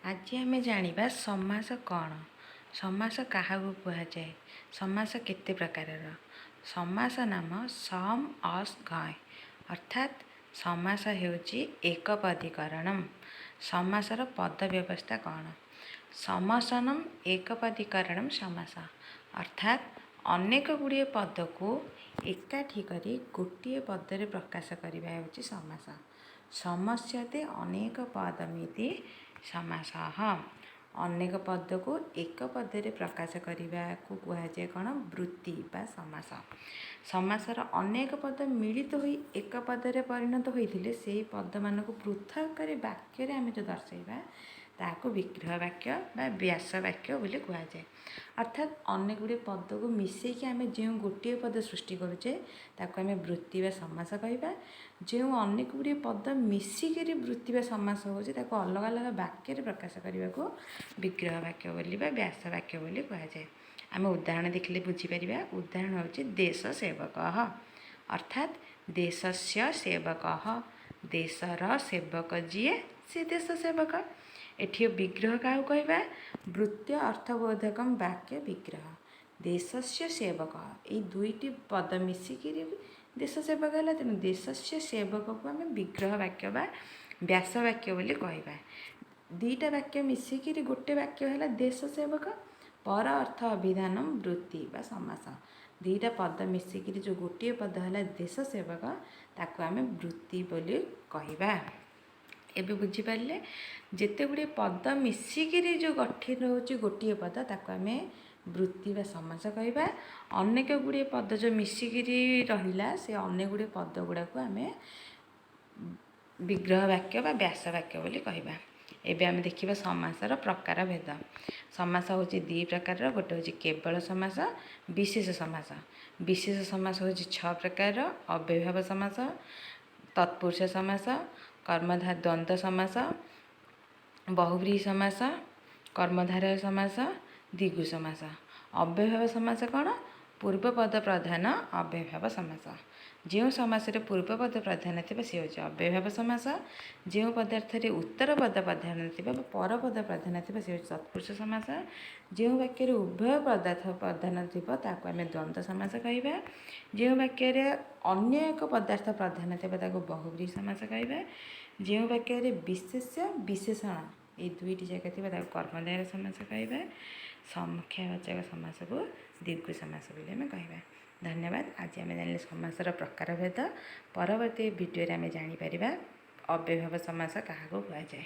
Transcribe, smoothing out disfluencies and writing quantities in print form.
आज आम जाना समास कौन समास क्या कहुए समास केते प्रकार समास नाम सम अस गय अर्थात समास होची एकपदीकरण। समासर पद व्यवस्था कौन समासनम एकपदीकरण समास अर्थात अनेक गुड़िए पद को एकाठी करी गोटे पदरे प्रकाश करवा होची समास। समस्यते अनेक पदमिति समास अनेक पद को एक पदरे प्रकाश करने को कहुए कौन वृत्ति बा समास। समासर अनेक पद मिलित हो एक पदरे परिणत होते से पद मान पृथक कर वाक्य आम जो दर्शाइबा ताको विग्रह वाक्य बा व्यास वाक्य बोली कहुए। अर्थात अनेक गुड़े पद को मिसेक आम जो गोटे पद सृष्टि करुचे ताको आम वृत्ति बा समास कहवा। जो अनेक गुड़े पद मिसिक वृत्ति बा समास होची ताको अलग अलग वाक्य प्रकाश करने को विग्रह वाक्य बोली बा व्यास वाक्य बोली कहुए। आम उदाहरण देखिले बुझीपर। उदाहरण होची देश सेवक अर्थात देशस्य सेवक देशर सेवक जीए से देश सेवक। एठी विग्रह क्या कहवा वृत्ति अर्थबोधक वाक्य विग्रह देशस्य सेवक ये दुईटी पद मिसिक देश सेवक है। तेणु देशस्य सेवक को आम विग्रह वाक्य बा व्यास वाक्य बोली कहवा। दुईटा वाक्य मिसिक गोटे वाक्य है देश सेवक पर अर्थ अभिधान वृत्ति बा समास। दुईटा पद मिसिक जो गोटे पद है देश सेवक ताको आम वृत्ति बोली कहवा। एबे बुझीपारे जिते गुड़े पद मिसिक जो गठन होची गोटे पद ताको आम वृत्ति बा समास कहवा। अनेक गुड़े पद जो मिसिक रहिला से अनेक गुड़े पद गुड़ा को आम विग्रह वाक्य बा व्यास वाक्य बोली कहवा। एबे आम देखिबा समासर प्रकार भेद। समास होची दी प्रकार गोटे होची केवल समास विशेष समास। विशेष समास होची 6 प्रकार अव्ययभाव समास तत्पुरुष समास कर्मधार द्वंद्व समास बहुव्रीहि समास कर्मधारय समास द्विगु समास। अव्ययभाव समास कौन पूर्वपद प्रधान अव्ययभाव समास। जो समास रे पूर्वपद प्रधान थी सी हूँ अव्ययभाव समास। जो पदार्थ रे उत्तर पद प्रधान थी परपद प्रधान थी सी हूँ तत्पुरुष समास। जो वाक्य उभय पदार्थ प्रधान थी ताको आम द्वंद्व समास कहवा। जो वाक्य अन्य एक पदार्थ प्रधान थी बहुव्रीहि समास कहवा। जो वाक्य विशेष विशेषण ये दुईटी जगह थी कर्मधारय समास कहवा। संख्यावाचक समास को दीर्घ समास बोली आम कहवा। धन्यवाद। आज आम जान समासर प्रकार भेद। परवर्ती वीडियो आम जापर अव्ययभाव समास क्या कहुए।